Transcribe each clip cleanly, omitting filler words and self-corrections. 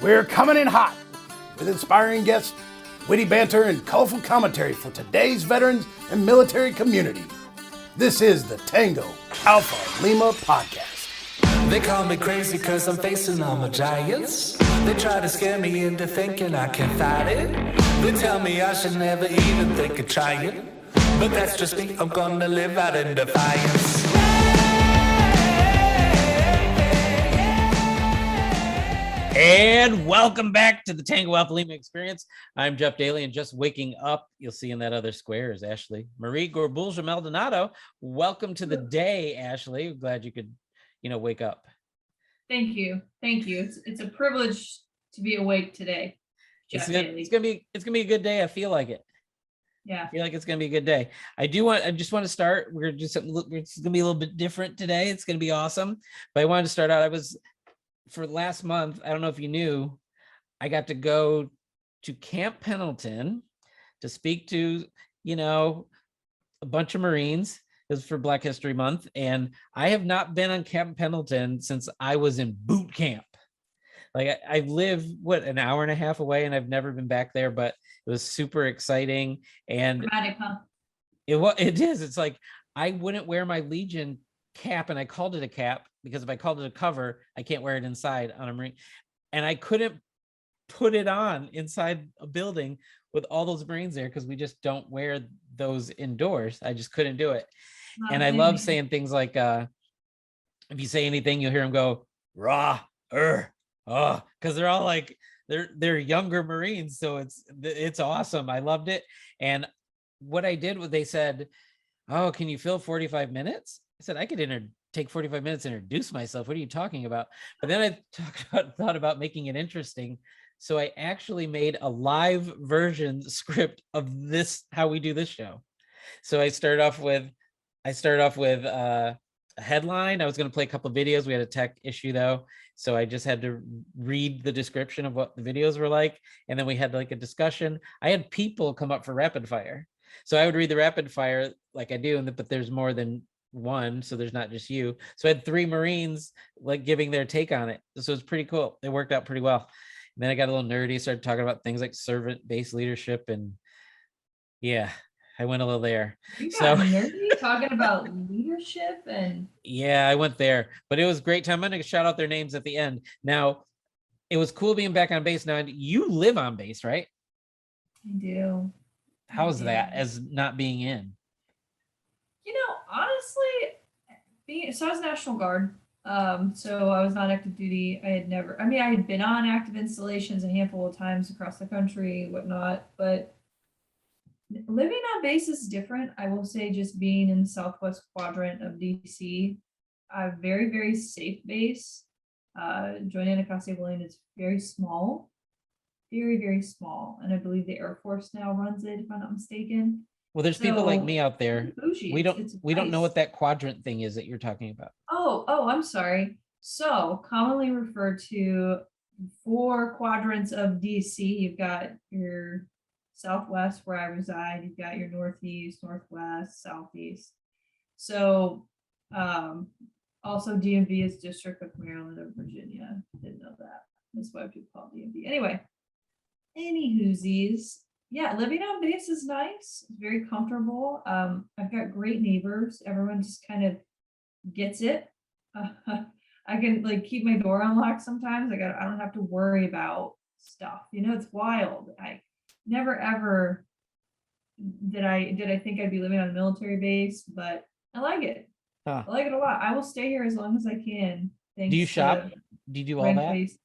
We're coming in hot with inspiring guests, witty banter, and colorful commentary for today's veterans and military community. This is the Tango Alpha Lima podcast. They call me crazy cause I'm facing all my giants. They try to scare me into thinking I can fight it. They tell me I should never even think of trying. But that's just me, I'm gonna live out in defiance. And welcome back to the Tango Alpha Lima experience. I'm Jeff Daly, and just waking up, you'll see in that other square is Ashley Marie Gorbulja Maldonado. Welcome to the day, Ashley. Glad you could, wake up. Thank you. It's a privilege to be awake today. It's gonna be a good day. I feel like it. Yeah. I feel like it's gonna be a good day. I just want to start. It's gonna be a little bit different today. It's gonna be awesome. But I wanted to start out. For last month, I don't know if you knew, I got to go to Camp Pendleton to speak to, a bunch of Marines. It was for Black History Month. And I have not been on Camp Pendleton since I was in boot camp. Like I live, an hour and a half away, and I've never been back there, but it was super exciting. And dramatic, huh? It is. It's like, I wouldn't wear my Legion cap, and I called it a cap because if I called it a cover, I can't wear it inside on a Marine. And I couldn't put it on inside a building with all those Marines there because we just don't wear those indoors. I just couldn't do it. And I love saying things like, if you say anything, you'll hear them go, rah, because they're all like, they're younger Marines. So it's awesome. I loved it. And what I did was they said, oh, can you fill 45 minutes? I said, I could take 45 minutes to introduce myself. What are you talking about? But then I thought about making it interesting. So I actually made a live version script of this, how we do this show. So I start off with a headline. I was going to play a couple of videos. We had a tech issue though. So I just had to read the description of what the videos were like. And then we had like a discussion. I had people come up for rapid fire. So I would read the rapid fire like I do, but there's more than one, so there's not just you. So I had 3 Marines like giving their take on it. So it's pretty cool. It worked out pretty well. And then I got a little nerdy, started talking about things like servant-based leadership, and yeah, I went a little there. You got nerdy talking about leadership and yeah, I went there, but it was a great time. I'm going to shout out their names at the end. Now, it was cool being back on base. Now, you live on base, right? I do. How's that as not being in? Honestly, so I was National Guard. So I was not active duty. I had been on active installations a handful of times across the country, whatnot, but living on base is different. I will say, just being in the southwest quadrant of DC, a very, very safe base. Joint Anacostia William is very small, very, very small. And I believe the Air Force now runs it, if I'm not mistaken. Well, there's people like me out there. Bougie. We don't know what that quadrant thing is that you're talking about. Oh, I'm sorry. So commonly referred to 4 quadrants of DC. You've got your southwest where I reside. You've got your northeast, northwest, southeast. So also DMV is District of Maryland or Virginia. Didn't know that. That's why people call it DMV. Anyway, any whoosies. Yeah, living on base is nice. It's very comfortable. I've got great neighbors. Everyone just kind of gets it. I can keep my door unlocked sometimes. I don't have to worry about stuff. It's wild. I never ever did I think I'd be living on a military base, but I like it. I like it a lot. I will stay here as long as I can. Do you shop? Do you do all that? Base.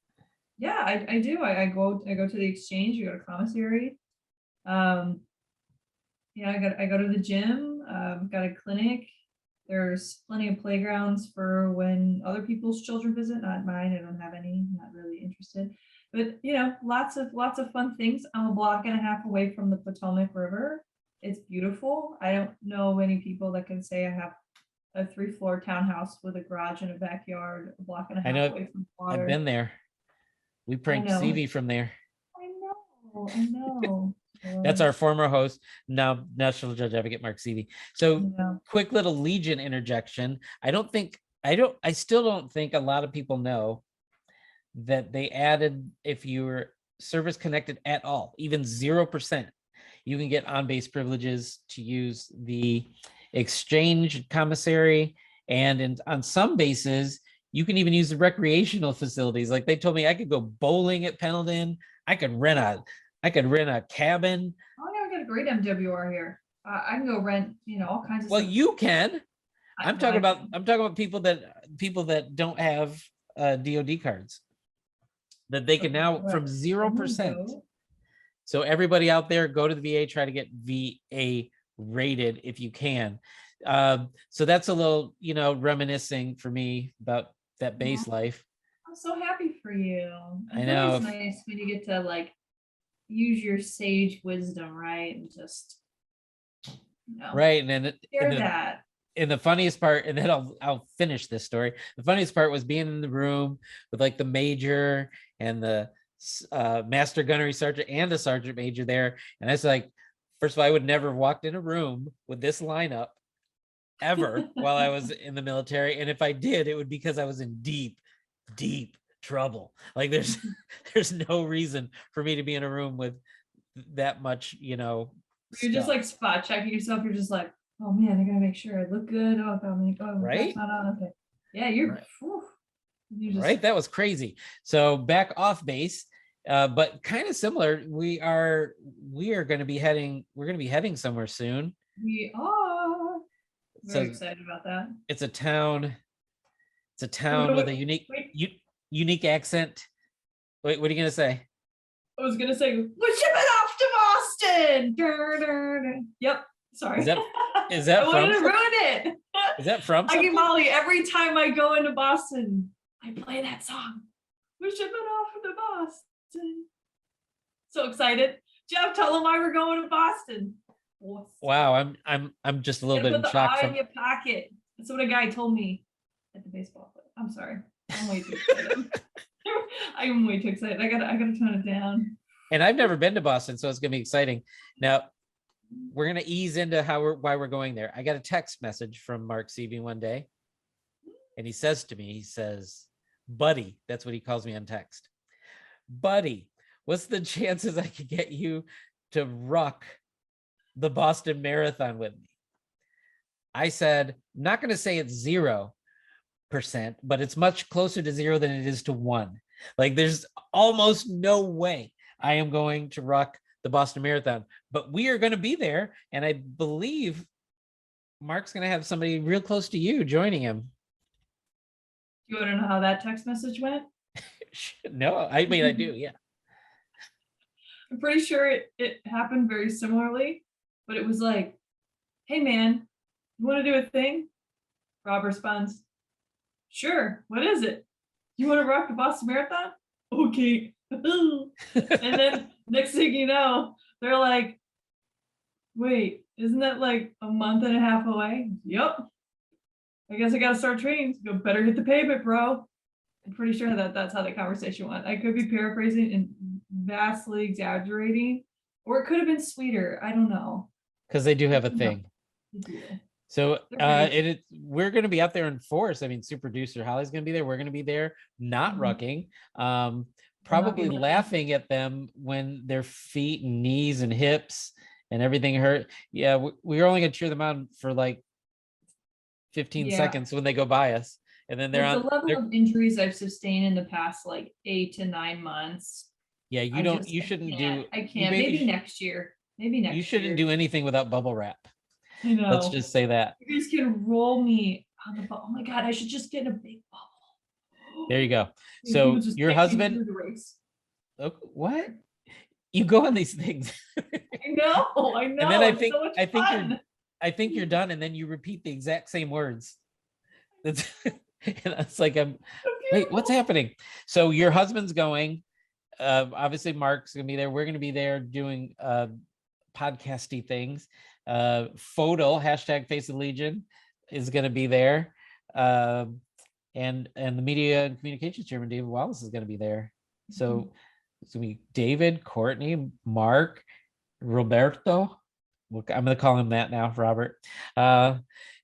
Yeah, I do. I go to the exchange. I go to commissary. I go to the gym. Got a clinic. There's plenty of playgrounds for when other people's children visit, not mine. I don't have any, not really interested, but lots of fun things. I'm a block and a half away from the Potomac River. It's beautiful. I don't know many people that can say I have a 3-floor townhouse with a garage and a backyard, a block and a half away from water. I've been there. We pranked Stevie from there. I know. That's our former host, now National Judge Advocate Mark Seavey. So quick little Legion interjection. I still don't think a lot of people know that they added, if you're service connected at all, even 0%, you can get on-base privileges to use the exchange commissary, and on some bases you can even use the recreational facilities. Like they told me I could go bowling at Pendleton. I could rent a cabin. Oh yeah, we got a great MWR here. I can go rent, all kinds of Well, stuff. you can. I'm talking I about people that don't have DoD cards, that they can now from 0%. So everybody out there, go to the VA, try to get VA rated if you can. So that's a little, reminiscing for me about that base life. I'm so happy for you. I know. It's nice when you get to like use your sage wisdom, right? And just, right. And then share that. And the funniest part, and then I'll finish this story. The funniest part was being in the room with like the major and the master gunnery sergeant and the sergeant major there. And I was like, first of all, I would never have walked in a room with this lineup ever while I was in the military. And if I did, it would be because I was in deep, deep trouble. Like there's no reason for me to be in a room with that much, You're just like spot checking yourself. You're just like, oh man, I gotta make sure I look good. Oh, right? That's not on. Okay. Yeah, you're right. You just... right. That was crazy. So back off base, but kind of similar. We are going to be heading. We're going to be heading somewhere soon. We are very excited about that. It's a town. It's a town with a unique accent. Wait, what are you going to say? I was going to say, we're shipping off to Boston. Yep. Sorry. Is that I wanted to ruin it. Is that from I get Molly every time I go into Boston. I play that song. We're shipping off to Boston. So excited. Jeff, tell them why we're going to Boston. Wow, I'm just a little bit in shock. Put the eye in your pocket. That's what a guy told me at the baseball play. I'm sorry. I'm way too excited. I'm way too excited. I gotta tone it down. And I've never been to Boston, so it's gonna be exciting. Now we're gonna ease into why we're going there. I got a text message from Mark Seavey one day, and he says to me, buddy, that's what he calls me on text. Buddy, what's the chances I could get you to ruck the Boston Marathon with me? I said, I'm not going to say it's 0%, but it's much closer to 0 than it is to 1. Like there's almost no way I am going to ruck the Boston Marathon, but we are going to be there. And I believe Mark's going to have somebody real close to you joining him. You want to know how that text message went? No, I mean, I do. Yeah. I'm pretty sure it happened very similarly, but it was like, hey man, you want to do a thing? Rob responds, sure, what is it? You want to rock the Boston Marathon? Okay. And then next thing you know, they're like, wait, isn't that like a month and a half away? Yep. I guess I gotta start training. So better hit the pavement, bro. I'm pretty sure that's how the conversation went. I could be paraphrasing and vastly exaggerating, or it could have been sweeter. I don't know. Because they do have a thing. So we're going to be out there in force. I mean, super producer Holly's going to be there. We're going to be there, not rucking, probably laughing at them when their feet and knees and hips and everything hurt. Yeah, we're only going to cheer them on for like 15 seconds when they go by us. And then they're on the level of injuries I've sustained in the past like 8 to 9 months. Yeah, you shouldn't do. I can't. Maybe next year. You shouldn't do anything without bubble wrap. I know. Let's just say that. You guys can roll me on the bubble. Oh my God, I should just get a big bubble. There you go. So your husband. Oh, what? You go on these things. I know. And then I think you're done, and then you repeat the exact same words. And it's like, wait, what's happening? So your husband's going. Obviously, Mark's gonna be there. We're gonna be there doing podcasty things. Photo #Face of Legion is gonna be there, and the media and communications chairman David Wallace is gonna be there. So it's gonna be David, Courtney, Mark, Roberto. I'm gonna call him that now, Robert.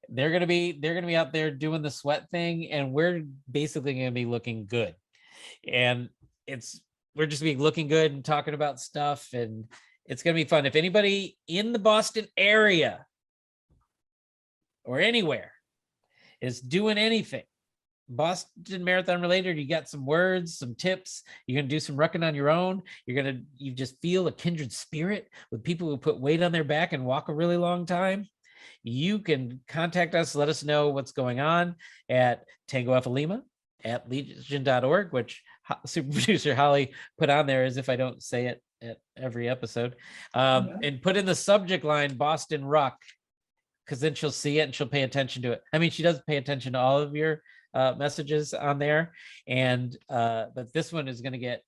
They're gonna be out there doing the sweat thing, and we're basically gonna be looking good. and we're just be looking good and talking about stuff, and it's going to be fun. If anybody in the Boston area or anywhere is doing anything Boston Marathon related, you got some words, some tips, you're going to do some rucking on your own, you just feel a kindred spirit with people who put weight on their back and walk a really long time, you can contact us. Let us know what's going on at Tango Alpha Lima at legion.org, which super producer Holly put on there as if I don't say it at every episode, and put in the subject line Boston Ruck, because then she'll see it and she'll pay attention to it. I mean, she does pay attention to all of your messages on there, and but this one is going to get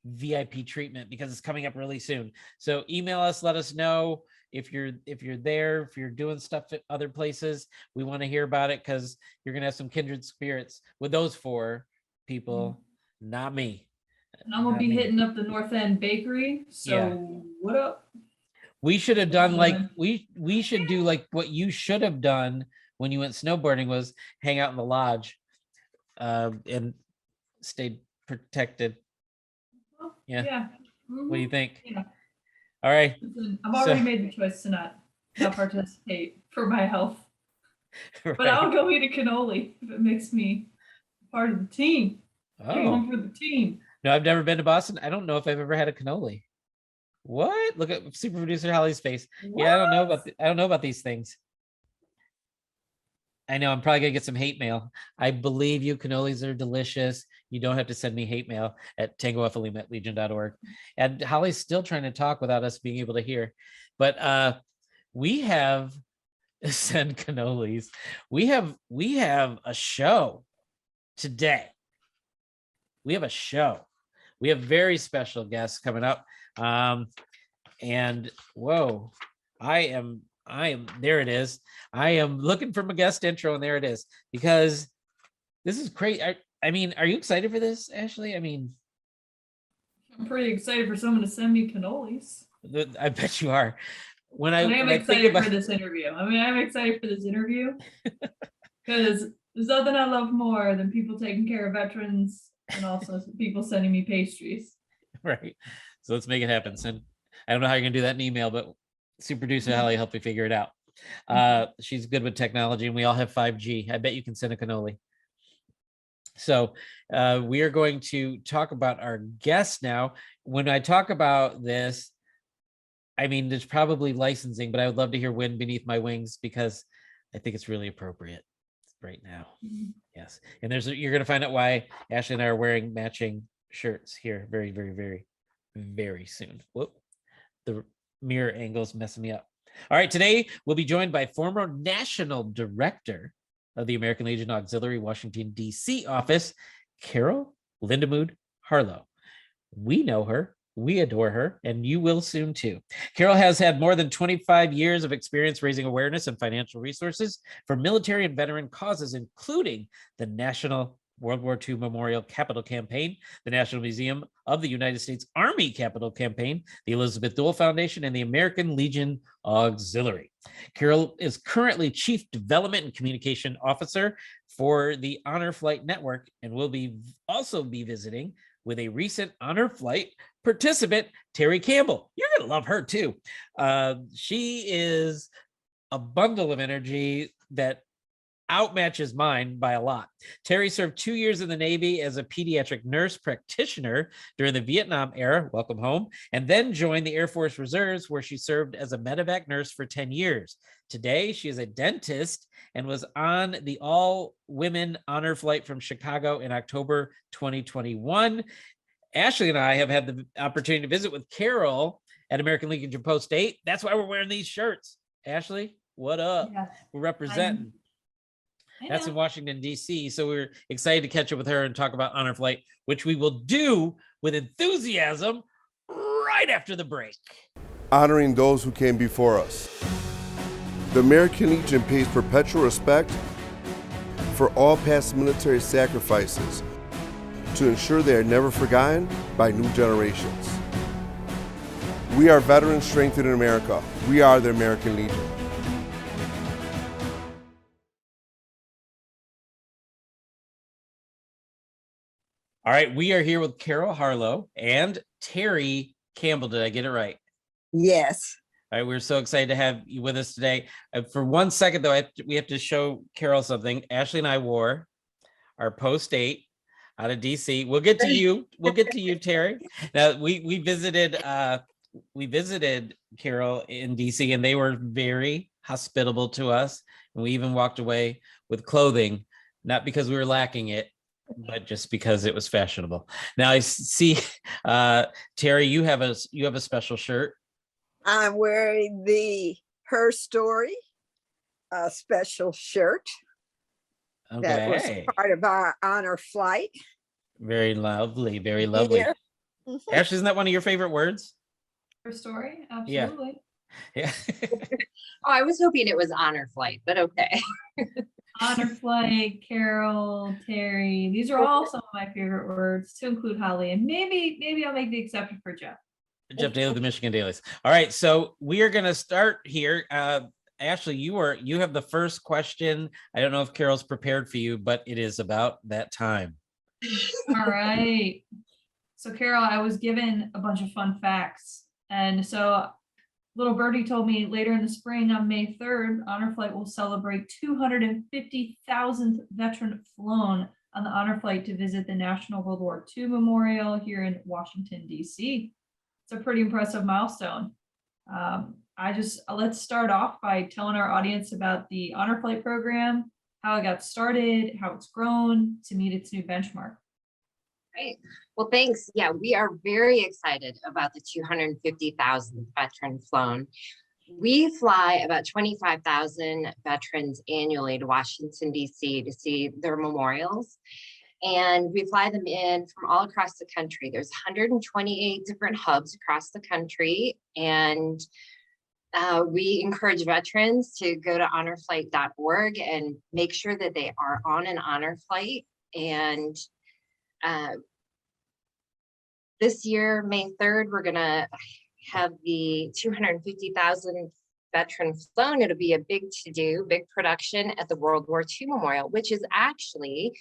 VIP treatment because it's coming up really soon. So email us, let us know if you're there, if you're doing stuff at other places. We want to hear about it, because you're going to have some kindred spirits with those 4 people, not me. And I'm gonna be hitting up the North End Bakery. So what up? We should have done like we should do like what you should have done when you went snowboarding, was hang out in the lodge and stay protected. Yeah. What do you think? Yeah. All right. Listen, I've already made the choice to not participate for my health. Right. But I'll go eat a cannoli if it makes me part of the team. I'm going for the team. No, I've never been to Boston. I don't know if I've ever had a cannoli. What? Look at super producer Holly's face. What? Yeah, I don't know about these things. I know I'm probably gonna get some hate mail. I believe you. Cannolis are delicious. You don't have to send me hate mail at tangoalphalima@legion.org. And Holly's still trying to talk without us being able to hear. But we have send cannolis. We have a show today. We have a show. We have very special guests coming up. And whoa, I am there it is. I am looking for my guest intro, and there it is, because this is great. I mean, are you excited for this, Ashley? I mean, I'm pretty excited for someone to send me cannolis. I bet you are. I am excited for this interview. I mean, I'm excited for this interview because there's nothing I love more than people taking care of veterans, and also people sending me pastries. Right. So let's make it happen. Send. I don't know how you're gonna do that in email, but super producer Holly helped me figure it out. She's good with technology, and we all have 5G. I bet you can send a cannoli. So we are going to talk about our guest now. When I talk about this, I mean, there's probably licensing, but I would love to hear Wind Beneath My Wings, because I think it's really appropriate right now. Yes. And you're going to find out why Ashley and I are wearing matching shirts here very, very, very, very soon. Whoop. The mirror angle's messing me up. All right. Today, we'll be joined by former National Director of the American Legion Auxiliary Washington, D.C. office, Carol Lindamood Harlow. We know her. We adore her, and you will soon too. Carol has had more than 25 years of experience raising awareness and financial resources for military and veteran causes, including the National World War II Memorial Capital Campaign, the National Museum of the United States Army Capital Campaign, the Elizabeth Dole Foundation, and the American Legion Auxiliary. Carol is currently Chief Development and Communication Officer for the Honor Flight Network, and will also be visiting with a recent Honor Flight participant, Terry Campbell. You're going to love her too. She is a bundle of energy that outmatches mine by a lot. Terry served 2 years in the Navy as a pediatric nurse practitioner during the Vietnam era, welcome home, and then joined the Air Force Reserves, where she served as a medevac nurse for 10 years. Today, she is a dentist and was on the all-women honor flight from Chicago in October 2021. Ashley and I have had the opportunity to visit with Carol at American Legion Post 8. That's why we're wearing these shirts. Ashley, what up? Yeah. We're representing. That's in Washington, D.C. So we're excited to catch up with her and talk about Honor Flight, which we will do with enthusiasm right after the break. Honoring those who came before us. The American Legion pays perpetual respect for all past military sacrifices to ensure they are never forgotten by new generations. We are veterans strengthened in America. We are the American Legion. All right, we are here with Carol Harlow and Terry Campbell. Did I get it right? Yes. All right, we're so excited to have you with us today. For 1 second, though, we have to show Carol something. Ashley and I wore our post-8 out of DC. We'll get to you. We'll get to you, Terry. Now, we visited Carol in DC, and they were very hospitable to us. And we even walked away with clothing, not because we were lacking it, but just because it was fashionable. Now I see, Terry, you have a special shirt. I'm wearing the Her Story special shirt. Okay. That was part of our honor flight. Very lovely, very lovely. Yeah. Ashley, isn't that one of your favorite words? Her story, absolutely. Yeah. Oh, I was hoping it was honor flight, but okay. Honor flight, Carol, Terry. These are all some of my favorite words, to include Holly, and maybe I'll make the exception for Jeff. Jeff Daly, the Michigan Dailies. All right, so we are going to start here. Ashley, you have the first question. I don't know if Carol's prepared for you, but it is about that time. All right. So Carol, I was given a bunch of fun facts, and so little birdie told me later in the spring on May 3rd, Honor Flight will celebrate 250,000th veteran flown on the Honor Flight to visit the National World War II Memorial here in Washington, D.C. It's a pretty impressive milestone. Let's start off by telling our audience about the Honor Flight program, how it got started, how it's grown to meet its new benchmark. Great. Well, thanks. Yeah, we are very excited about the 250,000th veteran flown. We fly about 25,000 veterans annually to Washington, D.C. to see their memorials. And we fly them in from all across the country. There's 128 different hubs across the country. And we encourage veterans to go to honorflight.org and make sure that they are on an honor flight. And this year, May 3rd, we're going to have the 250,000 veterans flown. It'll be a big to-do, big production at the World War II Memorial, which is actually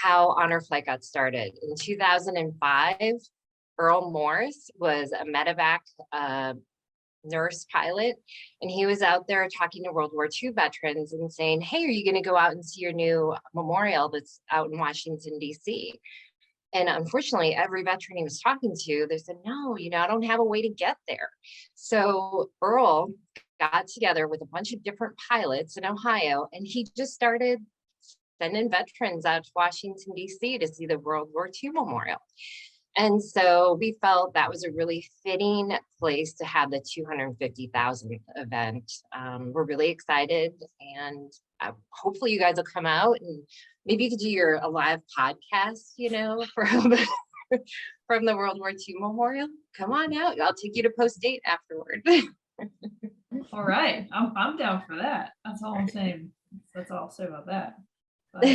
how Honor Flight got started. In 2005, Earl Morse was a medevac nurse pilot, and he was out there talking to World War II veterans and saying, hey, are you going to go out and see your new memorial that's out in Washington, D.C.? And unfortunately, every veteran he was talking to, they said, no, I don't have a way to get there. So Earl got together with a bunch of different pilots in Ohio, and he just started sending veterans out to Washington, D.C. to see the World War II Memorial. And so we felt that was a really fitting place to have the 250,000th event. We're really excited, and hopefully you guys will come out, and maybe you could do a live podcast, from the World War II Memorial. Come on out. I'll take you to post-8 afterward. All right. I'm down for that. That's all I'm saying. That's all I'll say about that. But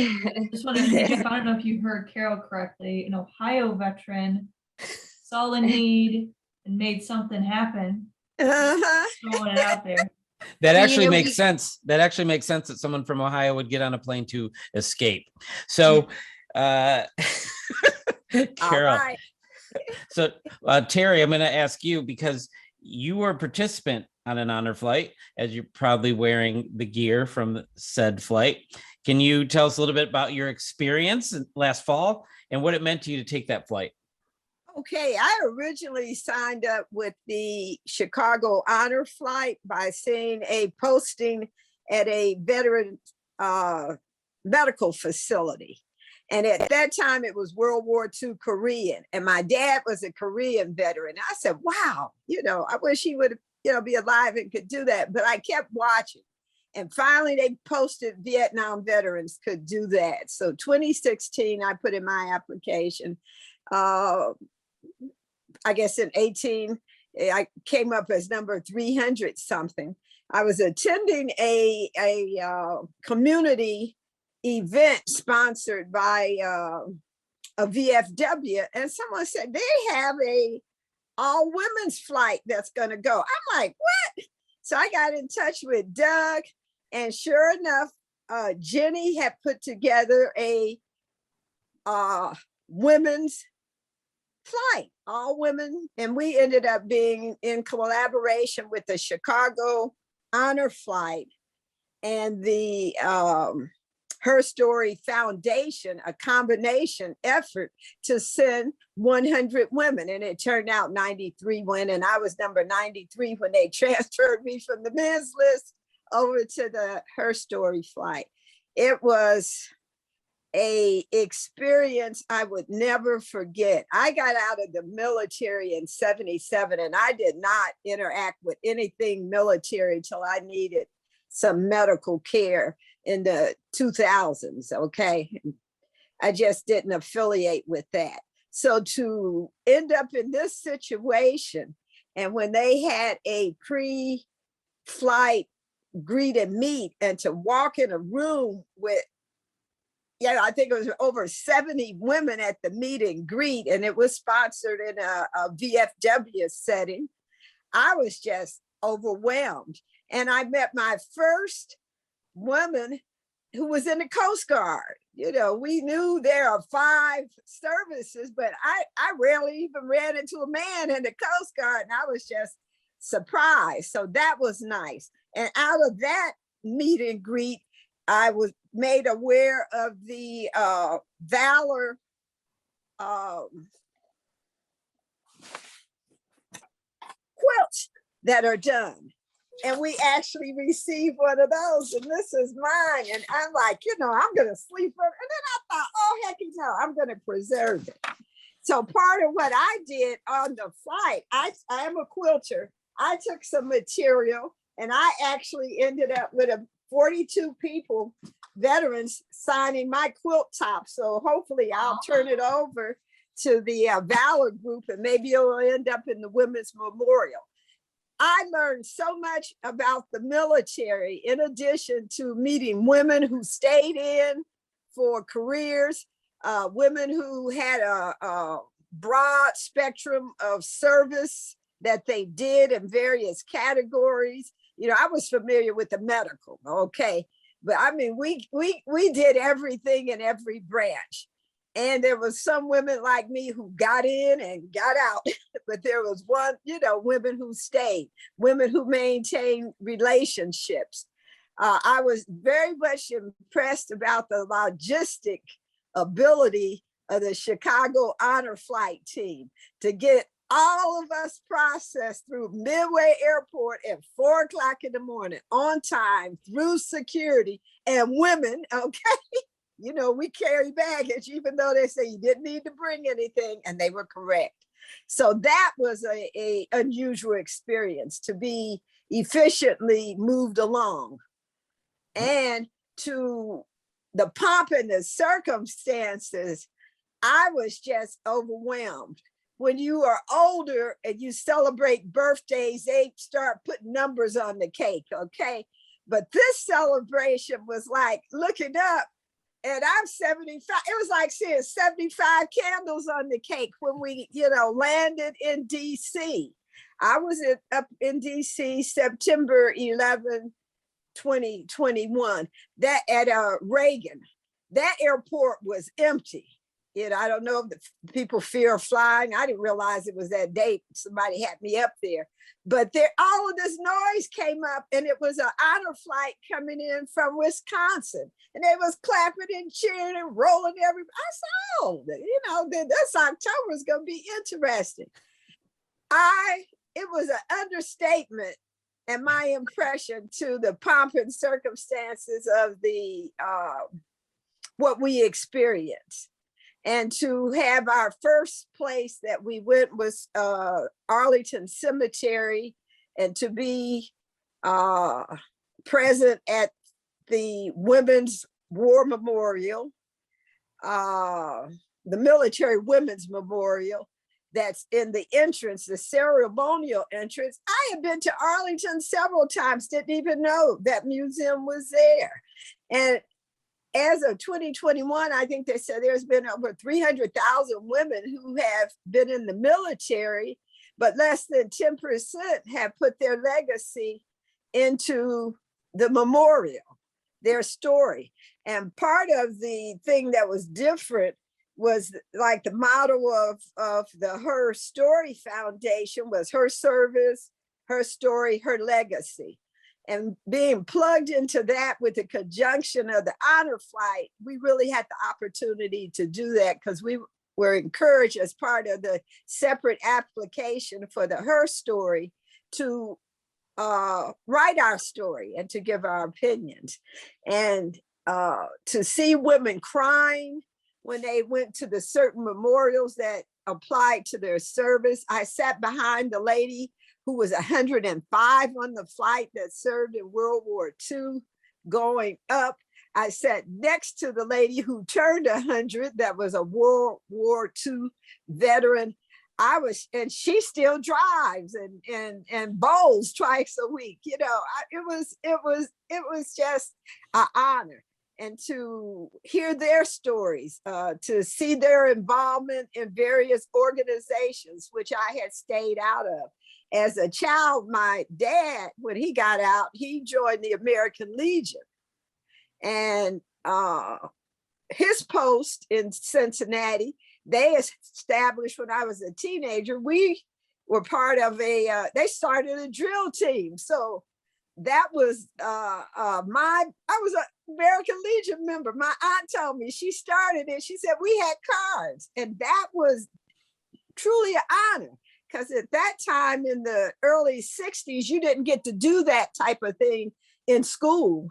just wanted to say, Jeff, I don't know if you heard Carol correctly, an Ohio veteran saw a need and made something happen. Throwing it out there. That actually makes sense. That actually makes sense that someone from Ohio would get on a plane to escape. So, Carol. Right. So, Terry, I'm going to ask you, because you were a participant on an honor flight, as you're probably wearing the gear from said flight. Can you tell us a little bit about your experience last fall and what it meant to you to take that flight? Okay, I originally signed up with the Chicago Honor Flight by seeing a posting at a veteran medical facility. And at that time, it was World War II Korean. And my dad was a Korean veteran. I said, wow, I wish he would, be alive and could do that. But I kept watching. And finally, they posted Vietnam veterans could do that. So 2016, I put in my application. I guess in 18, I came up as number 300 something. I was attending a community event sponsored by a VFW, and someone said they have a all women's flight that's going to go. I'm like, what? So I got in touch with Doug, and sure enough, Jenny had put together a women's flight, all women. And we ended up being in collaboration with the Chicago Honor Flight and the Her Story Foundation, a combination effort to send 100 women. And it turned out 93 went, and I was number 93 when they transferred me from the men's list over to the Her Story flight. It was a experience I would never forget. I got out of the military in 77, and I did not interact with anything military till I needed some medical care in the 2000s, okay? I just didn't affiliate with that. So to end up in this situation, and when they had a pre-flight greet and meet, and to walk in a room with, I think it was over 70 women at the meet and greet, and it was sponsored in a VFW setting, I was just overwhelmed. And I met my first woman who was in the Coast Guard. We knew there are 5 services, but I rarely even ran into a man in the Coast Guard, and I was just surprised. So that was nice. And out of that meet and greet, I was made aware of the Valor quilts that are done. And we actually received one of those, and this is mine. And I'm like, I'm going to sleep on it. And then I thought, oh, heck, I'm going to preserve it. So part of what I did on the flight, I am a quilter. I took some material, and I actually ended up with 42 people, veterans, signing my quilt top. So hopefully I'll turn it over to the Valor group, and maybe it'll end up in the Women's Memorial. I learned so much about the military, in addition to meeting women who stayed in for careers, women who had a broad spectrum of service that they did in various categories. I was familiar with the medical, okay, but I mean, we did everything in every branch. And there was some women like me who got in and got out, but there was one, women who stayed, women who maintained relationships. I was very much impressed about the logistic ability of the Chicago Honor Flight team to get all of us processed through Midway Airport at 4 o'clock in the morning on time through security, and women, okay? We carry baggage, even though they say you didn't need to bring anything, and they were correct. So that was a unusual experience, to be efficiently moved along. And to the pomp and the circumstances, I was just overwhelmed. When you are older and you celebrate birthdays, they start putting numbers on the cake, okay? But this celebration was like looking up, and I'm 75. It was like seeing 75 candles on the cake when we, landed in DC. I was up in DC September 11, 2021. That at Reagan. That airport was empty. I don't know if the people fear flying. I didn't realize it was that date. Somebody had me up there. But all of this noise came up, and it was an honor flight coming in from Wisconsin. And they was clapping and cheering and rolling everybody. I said, oh, this October is going to be interesting. It was an understatement, and my impression to the pomp and circumstances of the what we experienced. And to have our first place that we went was Arlington Cemetery, and to be present at the Women's War Memorial, the Military Women's Memorial, that's in the entrance, the ceremonial entrance. I had been to Arlington several times, didn't even know that museum was there. And as of 2021, I think they said there's been over 300,000 women who have been in the military, but less than 10% have put their legacy into the memorial, their story. And part of the thing that was different was like the motto of the Her Story Foundation was her service, her story, her legacy. And being plugged into that with the conjunction of the honor flight, we really had the opportunity to do that because we were encouraged as part of the separate application for the Her Story to write our story and to give our opinions. And to see women crying when they went to the certain memorials that applied to their service. I sat behind the lady who was 105 on the flight that served in World War II going up. I sat next to the lady who turned 100 that was a World War II veteran. And she still drives and bowls twice a week. You know, it was just an honor. And to hear their stories, to see their involvement in various organizations, which I had stayed out of. As a child, my dad, when he got out, he joined the American Legion. And his post in Cincinnati, they established when I was a teenager, we were part of they started a drill team. So that was I was an American Legion member. My aunt told me she started it. She said we had cards, and that was truly an honor because at that time in the early 60s, you didn't get to do that type of thing in school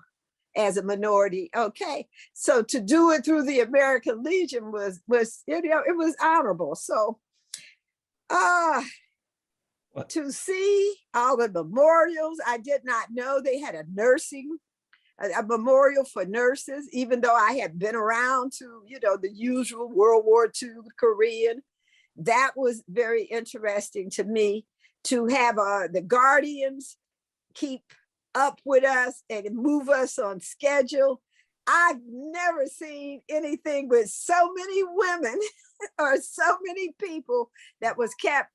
as a minority. Okay, so to do it through the American Legion was you know, it was honorable. So to see all the memorials, I did not know they had a memorial for nurses, even though I had been around to, you know, the usual World War II, Korean. That was very interesting to me to have the Guardians keep up with us and move us on schedule. I've never seen anything with so many women or so many people that was kept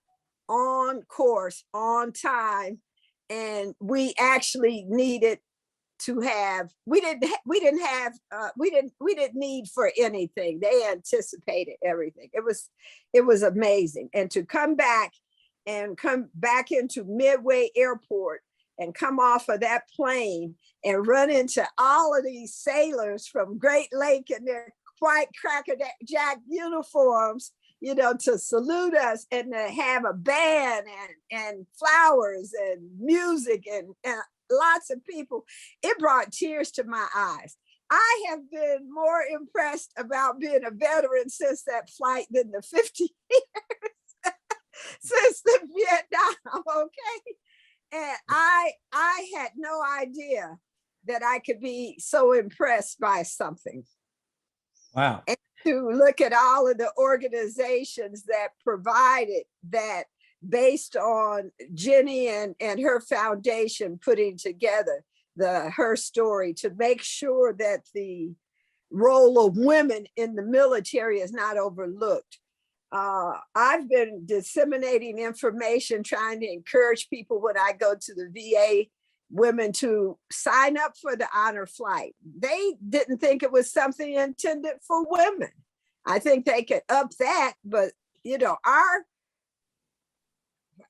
on course, on time. And we actually needed to have, we didn't need for anything. They anticipated everything. It was amazing. And to come back into Midway Airport and come off of that plane and run into all of these sailors from Great Lake in their white crackerjack uniforms, you know, to salute us and to have a band and flowers and music and lots of people, it brought tears to my eyes. I have been more impressed about being a veteran since that flight than the 50 years since the Vietnam, okay? And I had no idea that I could be so impressed by something. Wow. And to look at all of the organizations that provided that based on Jenny and her foundation putting together her story to make sure that the role of women in the military is not overlooked. I've been disseminating information, trying to encourage people when I go to the VA, women to sign up for the honor flight. They didn't think it was something intended for women. I think they could up that, but you know, our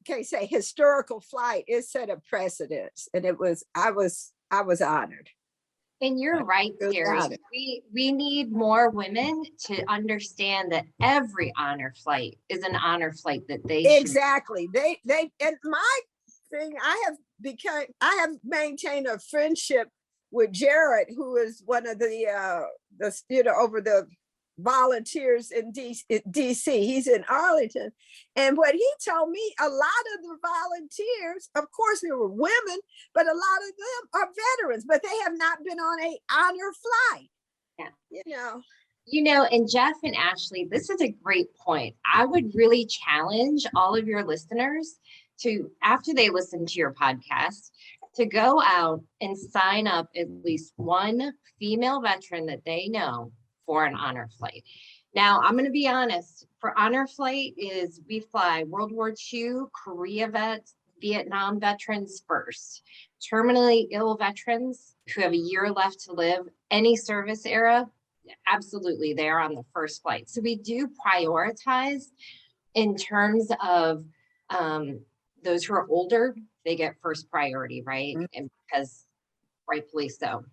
historical flight is set a precedence, and I was honored. And you're right, Terry. We need more women to understand that every honor flight is an honor flight that they exactly. They and my thing, I have maintained a friendship with Jared, who is one of the over the volunteers in DC. He's in Arlington. And what he told me, a lot of the volunteers, of course there were women, but a lot of them are veterans, but they have not been on a honor flight. Yeah. You know, and Jeff and Ashley, this is a great point. I would really challenge all of your listeners to, after they listen to your podcast, to go out and sign up at least one female veteran that they know for an honor flight. Now, I'm going to be honest, for honor flight we fly World War II, Korea vets, Vietnam veterans first. Terminally ill veterans who have a year left to live, any service era, absolutely, they are on the first flight. So we do prioritize in terms of those who are older, they get first priority, right? And because rightfully so.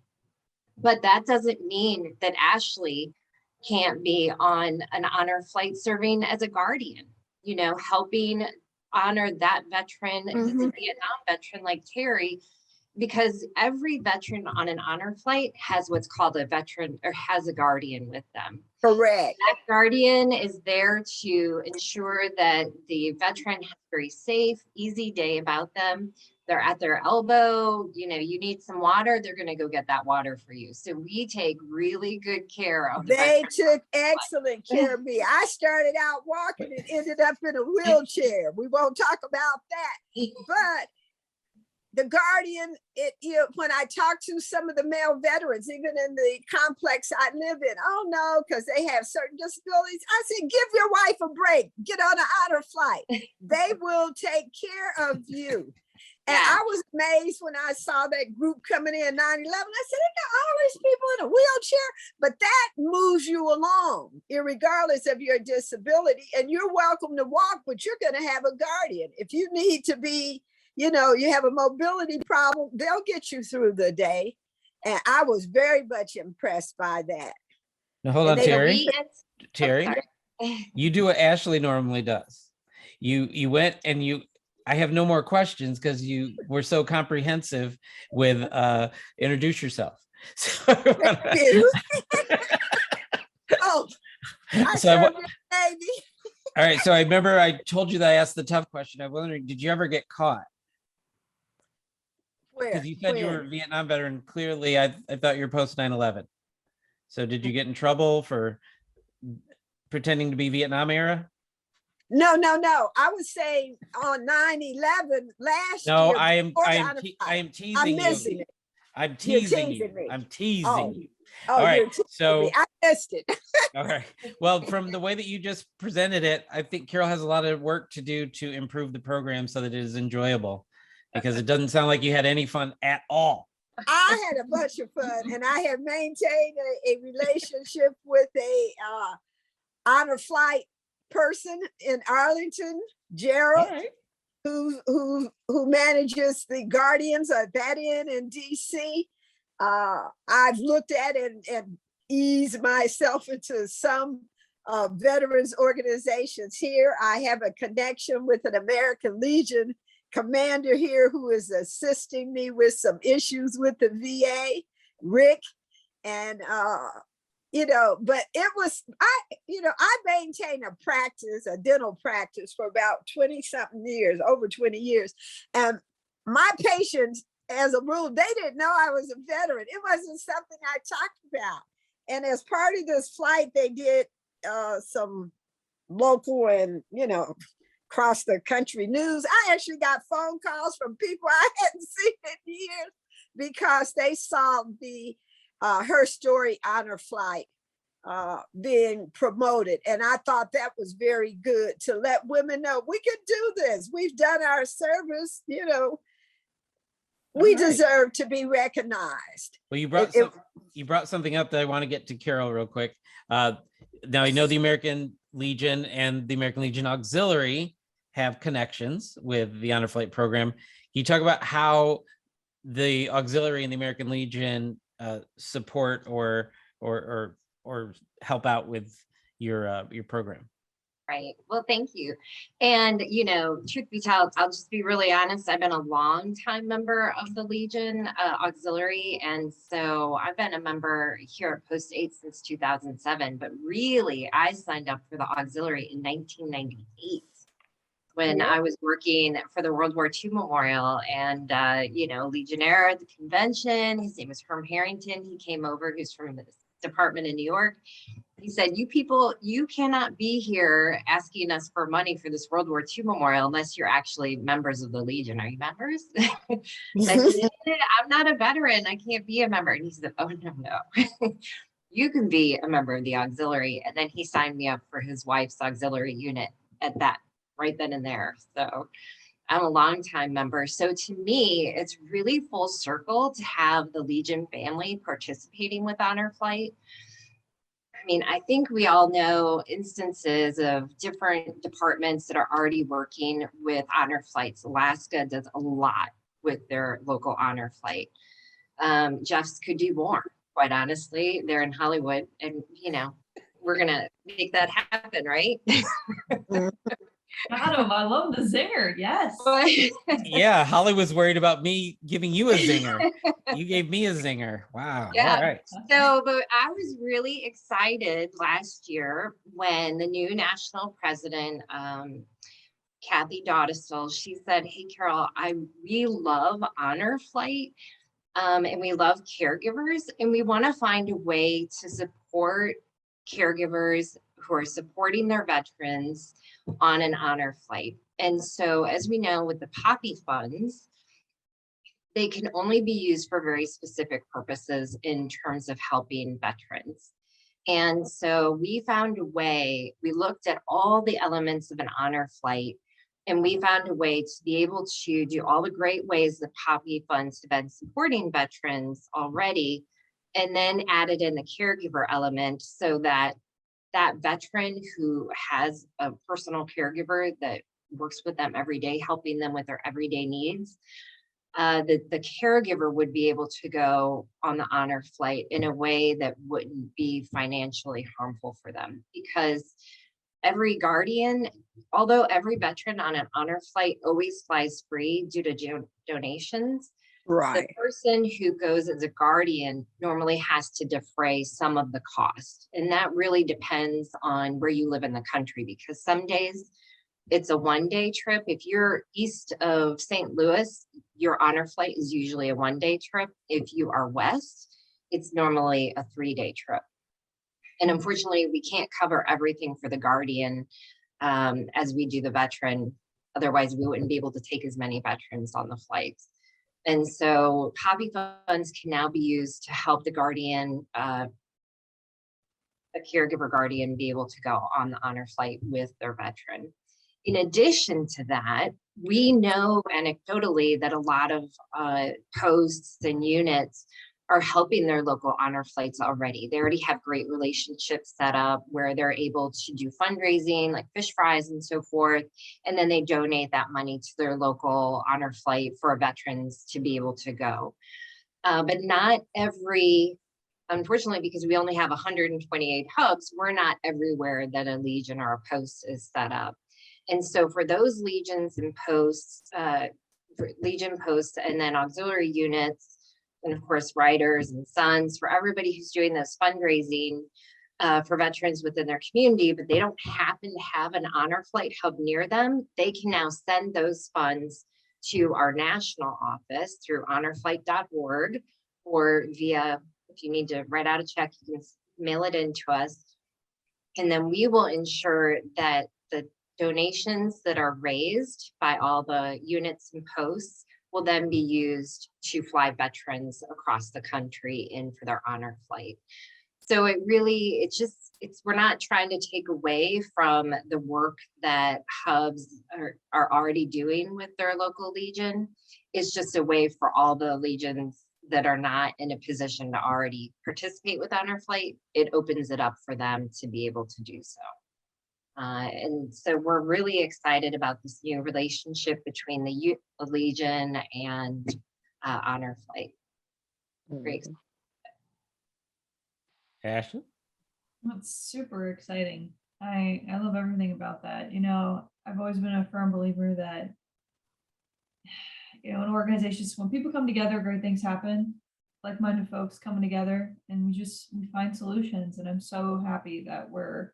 But that doesn't mean that Ashley can't be on an honor flight serving as a guardian, you know, helping honor that veteran, if it's a Vietnam veteran like Terry, because every veteran on an honor flight has what's called a veteran or has a guardian with them. Correct. That guardian is there to ensure that the veteran has a very safe, easy day about them. They're at their elbow. You know, you need some water, they're going to go get that water for you. So we take really good care of the They veteran. took excellent care of me. I started out walking and ended up in a wheelchair. We won't talk about that. But the guardian, when I talk to some of the male veterans, even in the complex I live in, oh no, because they have certain disabilities. I said, give your wife a break. Get on an honor flight. They will take care of you. And I was amazed when I saw that group coming in 9/11. I said, they got all these people in a wheelchair, but that moves you along, irregardless of your disability. And you're welcome to walk, but you're going to have a guardian. If you need to be, you know, you have a mobility problem, they'll get you through the day. And I was very much impressed by that. Now hold on, And Terry. Terry, sorry. you do what Ashley normally does. You went and I have no more questions because you were so comprehensive with introduce yourself. So, Oh, I so served it, baby. all right. So I remember I told you that I asked the tough question. I'm wondering, did you ever get caught? Because you said you were a Vietnam veteran. Clearly, I thought you were post 9/11. So did you get in trouble for pretending to be Vietnam era? No. I was saying on 9/11 last year. No, I am teasing I'm you. missing it. I'm teasing you. Me. I'm teasing you. Oh, all right. you're teasing So me. I missed it. all right. Well, from the way that you just presented it, I think Carol has a lot of work to do to improve the program so that it is enjoyable, because it doesn't sound like you had any fun at all. I had a bunch of fun, and I have maintained a relationship with a honor flight person in Arlington, Gerald, who manages the Guardians of that in DC. I've looked at it and eased myself into some veterans organizations here. I have a connection with an American Legion commander here who is assisting me with some issues with the VA, Rick. And you know, but it was, I maintained a dental practice for about 20 something years, over 20 years. And my patients, as a rule, they didn't know I was a veteran. It wasn't something I talked about. And as part of this flight, they did some local and, across the country news. I actually got phone calls from people I hadn't seen in years because they saw the Her Story honor flight being promoted. And I thought that was very good to let women know we could do this. We've done our service, we deserve to be recognized. Well, you brought something up that I want to get to Carol real quick. Now I know the American Legion and the American Legion Auxiliary have connections with the Honor Flight program. Can you talk about how the Auxiliary and the American Legion support or help out with your program? Right. Well, thank you. And, truth be told, I'll just be really honest. I've been a long time member of the Legion Auxiliary. And so I've been a member here at Post 8 since 2007. But really, I signed up for the Auxiliary in 1998 when I was working for the World War II Memorial. And, Legionnaire at the convention, his name was Herm Harrington. He came over, who's from the department in New York. He said, you people, you cannot be here asking us for money for this World War II memorial unless you're actually members of the Legion. Are you members? I said, I'm not a veteran. I can't be a member. And he said, oh, no. You can be a member of the auxiliary. And then he signed me up for his wife's auxiliary unit at that right then and there. So I'm a longtime member. So to me, it's really full circle to have the Legion family participating with Honor Flight. I mean, I think we all know instances of different departments that are already working with honor flights. Alaska does a lot with their local honor flight. Jeff's could do more, quite honestly. They're in Hollywood, and we're gonna make that happen, right? Got him. I love the zinger. Yes. Yeah, Holly was worried about me giving you a zinger. You gave me a zinger. Wow. Yeah. All right. So, but I was really excited last year when the new national president, Kathy Dodesel, she said, "Hey, Carol, we love honor flight, and we love caregivers, and we want to find a way to support caregivers who are supporting their veterans on an honor flight." And so, as we know, with the Poppy funds, they can only be used for very specific purposes in terms of helping veterans. And so we found a way, we looked at all the elements of an honor flight, and we found a way to be able to do all the great ways that Poppy funds have been supporting veterans already, and then added in the caregiver element so that that veteran who has a personal caregiver that works with them every day, helping them with their everyday needs, the caregiver would be able to go on the honor flight in a way that wouldn't be financially harmful for them. Because every guardian, although every veteran on an honor flight always flies free due to donations, Right. the person who goes as a guardian normally has to defray some of the cost. And that really depends on where you live in the country, because some days it's a one-day trip. If you're east of St. Louis, your honor flight is usually a one-day trip. If you are west, it's normally a 3-day trip. And unfortunately, we can't cover everything for the guardian as we do the veteran. Otherwise, we wouldn't be able to take as many veterans on the flights. And so Poppy funds can now be used to help the guardian, a caregiver guardian, be able to go on the honor flight with their veteran. In addition to that, we know anecdotally that a lot of posts and units are helping their local honor flights already. They already have great relationships set up where they're able to do fundraising like fish fries and so forth. And then they donate that money to their local honor flight for veterans to be able to go. But not every, unfortunately, because we only have 128 hubs, we're not everywhere that a Legion or a post is set up. And so for those legions and posts, Legion posts, and then auxiliary units, and of course, riders and sons, for everybody who's doing this fundraising for veterans within their community, but they don't happen to have an honor flight hub near them, they can now send those funds to our national office through honorflight.org, or via, if you need to write out a check, you can mail it in to us. And then we will ensure that the donations that are raised by all the units and posts will then be used to fly veterans across the country in for their honor flight. So it really, we're not trying to take away from the work that hubs are already doing with their local Legion. It's just a way for all the legions that are not in a position to already participate with honor flight. It opens it up for them to be able to do so. And so we're really excited about this new relationship between the Legion and honor flight. Great. Ashley? That's super exciting. I love everything about that. I've always been a firm believer that, in organizations, when people come together, great things happen. Like-minded folks coming together, and we find solutions. And I'm so happy that we're,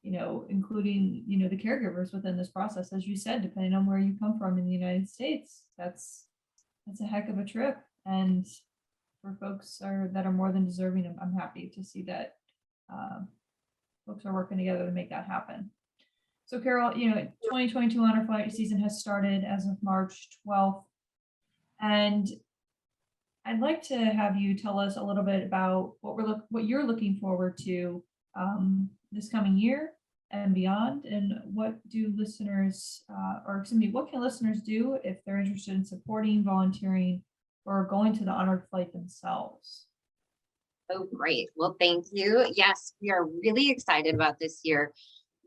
including, the caregivers within this process. As you said, depending on where you come from in the United States, that's a heck of a trip. And for folks that are more than deserving, I'm happy to see that folks are working together to make that happen. So Carol, 2022 honor flight season has started as of March 12th. And I'd like to have you tell us a little bit about what you're looking forward to this coming year and beyond, and what can listeners do if they're interested in supporting, volunteering, or going to the honored flight themselves? Oh, great. Well, thank you. Yes, we are really excited about this year.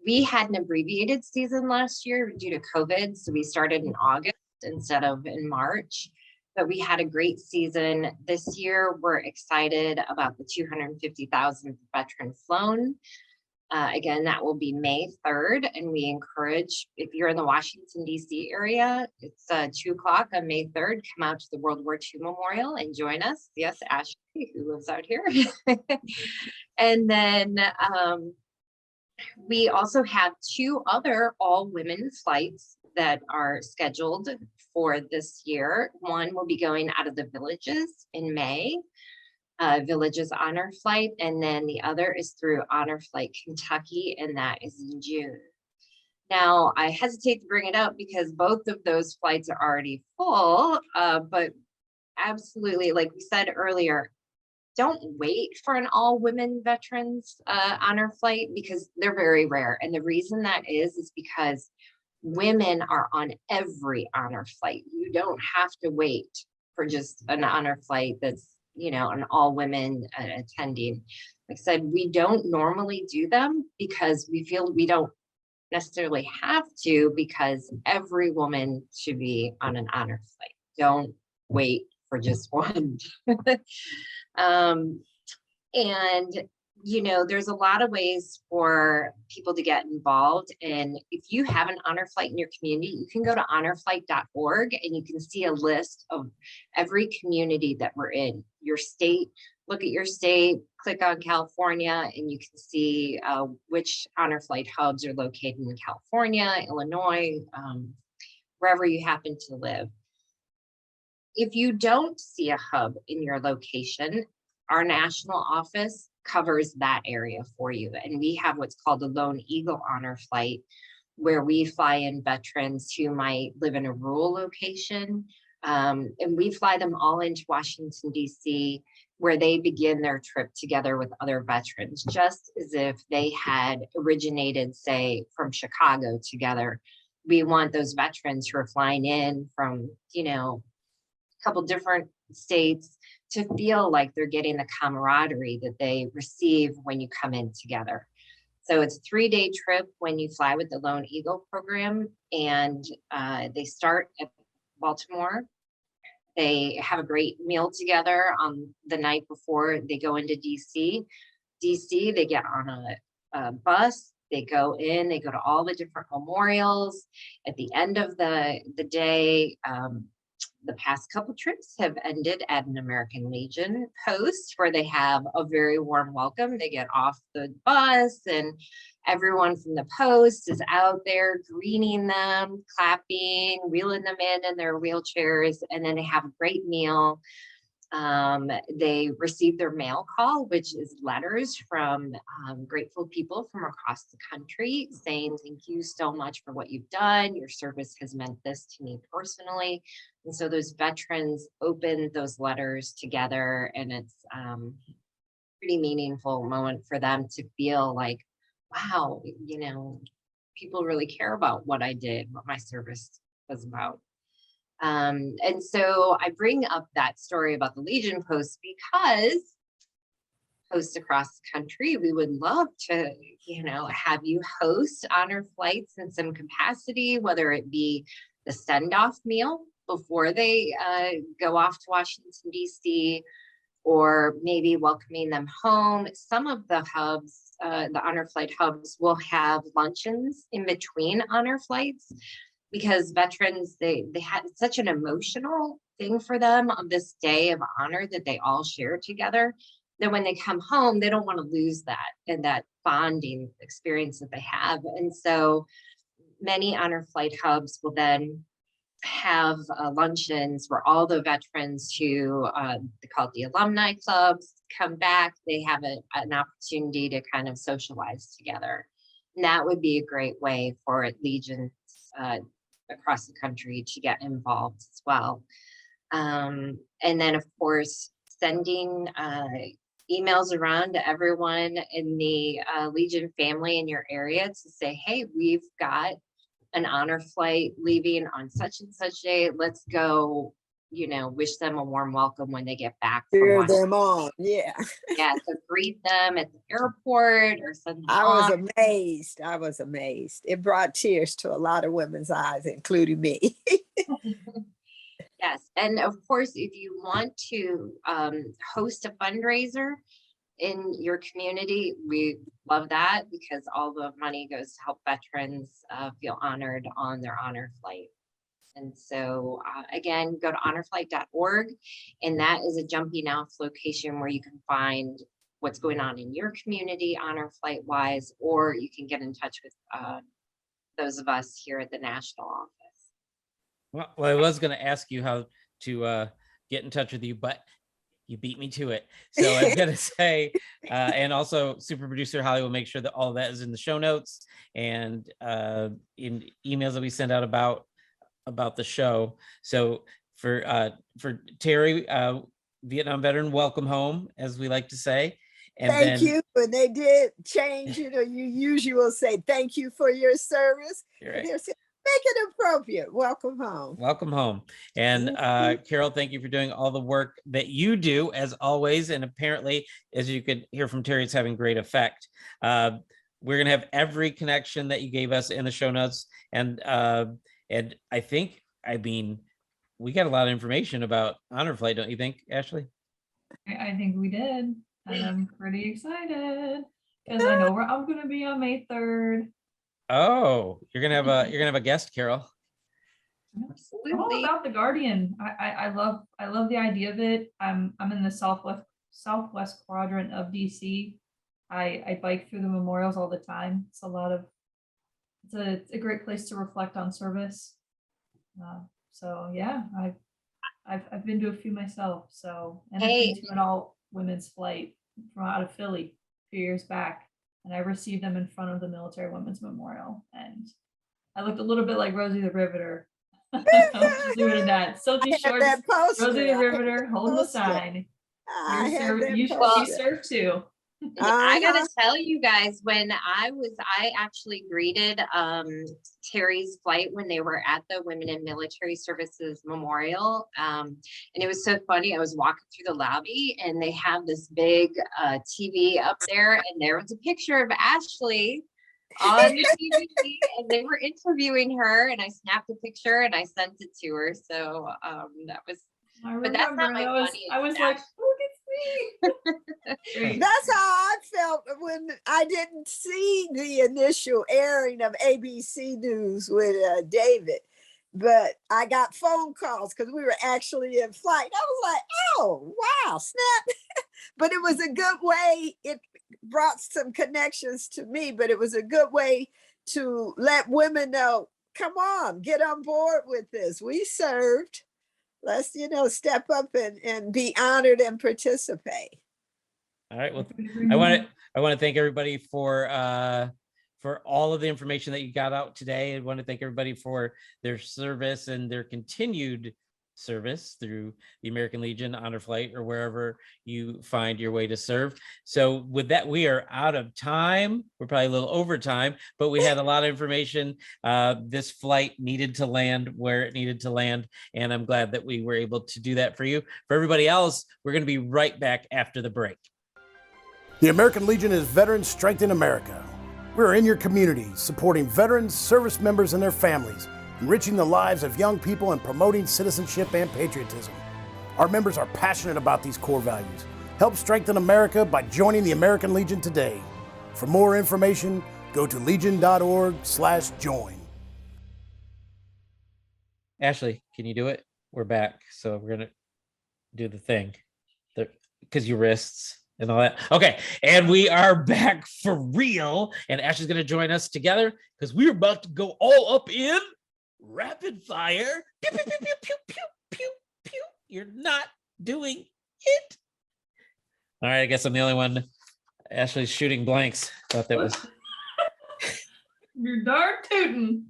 We had an abbreviated season last year due to COVID, so we started in August instead of in March. But we had a great season. This year, we're excited about the 250,000th veteran flown. Again, that will be May 3rd, and we encourage, if you're in the Washington, D.C. area, it's 2 o'clock on May 3rd, come out to the World War II Memorial and join us. Yes, Ashley, who lives out here. And then we also have 2 other all-women flights that are scheduled for this year. One will be going out of the Villages in May. Villages Honor Flight, and then the other is through Honor Flight Kentucky, and that is in June. Now, I hesitate to bring it up because both of those flights are already full, but absolutely, like we said earlier, don't wait for an all-women veterans honor flight because they're very rare. And the reason that is because women are on every honor flight. You don't have to wait for just an honor flight that's, you know, an all women attending. Like I said, we don't normally do them because we feel we don't necessarily have to, because every woman should be on an honor flight. Don't wait for just one. And you know, there's a lot of ways for people to get involved. And if you have an honor flight in your community, you can go to honorflight.org and you can see a list of every community that we're in. Your state, look at your state, click on California, and you can see which honor flight hubs are located in California, Illinois, wherever you happen to live. If you don't see a hub in your location, our national office covers that area for you. And we have what's called a Lone Eagle Honor Flight, where we fly in veterans who might live in a rural location. And we fly them all into Washington, D.C., where they begin their trip together with other veterans, just as if they had originated, say, from Chicago together. We want those veterans who are flying in from, you know, a couple different states to feel like they're getting the camaraderie that they receive when you come in together. So it's a 3-day trip when you fly with the Lone Eagle program, and they start at Baltimore. They have a great meal together on the night before they go into DC. DC, they get on a bus, they go in, they go to all the different memorials. At the end of the day, the past couple trips have ended at an American Legion post where they have a very warm welcome. They get off the bus and everyone from the post is out there greeting them, clapping, wheeling them in their wheelchairs, and then they have a great meal. They receive their mail call, which is letters from grateful people from across the country saying, thank you so much for what you've done. Your service has meant this to me personally. And so those veterans open those letters together, and it's a pretty meaningful moment for them to feel like, wow, you know, people really care about what I did, what my service was about. And so I bring up that story about the Legion post because posts across the country, we would love to, you know, have you host honor flights in some capacity, whether it be the send-off meal before they go off to Washington, D.C., or maybe welcoming them home. Some of the hubs, the honor flight hubs, will have luncheons in between honor flights, because veterans, they had such an emotional thing for them on this day of honor that they all share together, that when they come home, they don't want to lose that and that bonding experience that they have. And so many honor flight hubs will then have luncheons where all the veterans who they call it the alumni clubs come back. They have an opportunity to kind of socialize together. And that would be a great way for Legions across the country to get involved as well. And then, of course, sending emails around to everyone in the Legion family in your area to say, hey, we've got an honor flight leaving on such and such day. Let's go wish them a warm welcome when they get back from Cheer Washington. them on. Yeah. Yeah, so greet them at the airport or send them I was off. amazed. I was amazed. It brought tears to a lot of women's eyes, including me. Yes, and of course, if you want to host a fundraiser in your community, we love that because all the money goes to help veterans feel honored on their honor flight. And so again, go to honorflight.org, and that is a jumping off location where you can find what's going on in your community honor flight wise, or you can get in touch with those of us here at the national office. Well, I was going to ask you how to get in touch with you, but you beat me to it. So I'm going to say, and also super producer Holly will make sure that all of that is in the show notes and in emails that we send out about the show. So for Terry, Vietnam veteran, welcome home, as we like to say. And thank you. And they did change it, or you usually say thank you for your service. Right. Make it appropriate. Welcome home. Welcome home. And Carol, thank you for doing all the work that you do as always. And apparently, as you could hear from Terry, it's having great effect. We're going to have every connection that you gave us in the show notes. And I think, we got a lot of information about Honor Flight, don't you think, Ashley? I think we did. And I'm pretty excited because I know where I'm going to be on May 3rd. Oh, you're gonna have a guest, Carol. Absolutely. I'm all about the Guardian. I love the idea of it. I'm in the southwest quadrant of DC. I bike through the memorials all the time. It's a great place to reflect on service. So yeah, I've been to a few myself. So and I've been to an all women's flight from out of Philly a few years back. And I received them in front of the Military Women's Memorial. And I looked a little bit like Rosie the Riveter. I'll just leave it at that. Silky shorts, Rosie the Riveter, holding the sign. She served too. I gotta tell you guys, when I actually greeted Terry's flight when they were at the Women in Military Services Memorial, and it was so funny. I was walking through the lobby and they have this big TV up there, and there was a picture of Ashley on the TV, and they were interviewing her, and I snapped a picture and I sent it to her. So that was. But that's not my funny. I was like, look at me. That's how I felt when I didn't see the initial airing of ABC News with David, but I got phone calls because we were actually in flight. I was like, oh, wow, snap. But it was a good way. It brought some connections to me, but it was a good way to let women know, come on, get on board with this. We served. Let's, step up and be honored and participate. All right. Well, I want to thank everybody for all of the information that you got out today. I want to thank everybody for their service and their continued service through the American Legion, Honor Flight, or wherever you find your way to serve. So with that, we are out of time. We're probably a little over time, but we had a lot of information. This flight needed to land where it needed to land, and I'm glad that we were able to do that for you. For everybody else, we're going to be right back after the break. The American Legion is Veterans Strengthen America. We're in your community, supporting veterans, service members, and their families, enriching the lives of young people and promoting citizenship and patriotism. Our members are passionate about these core values. Help strengthen America by joining the American Legion today. For more information, go to legion.org/join. Ashley, can you do it? We're back. So we're going to do the thing because your wrists and all that. Okay. And we are back for real. And Ashley's going to join us together because we're about to go all up in rapid fire. Pew, pew, pew, pew, pew, pew, pew, pew. You're not doing it. All right, I guess I'm the only one. Ashley's shooting blanks. Thought that was. You're darn tootin'.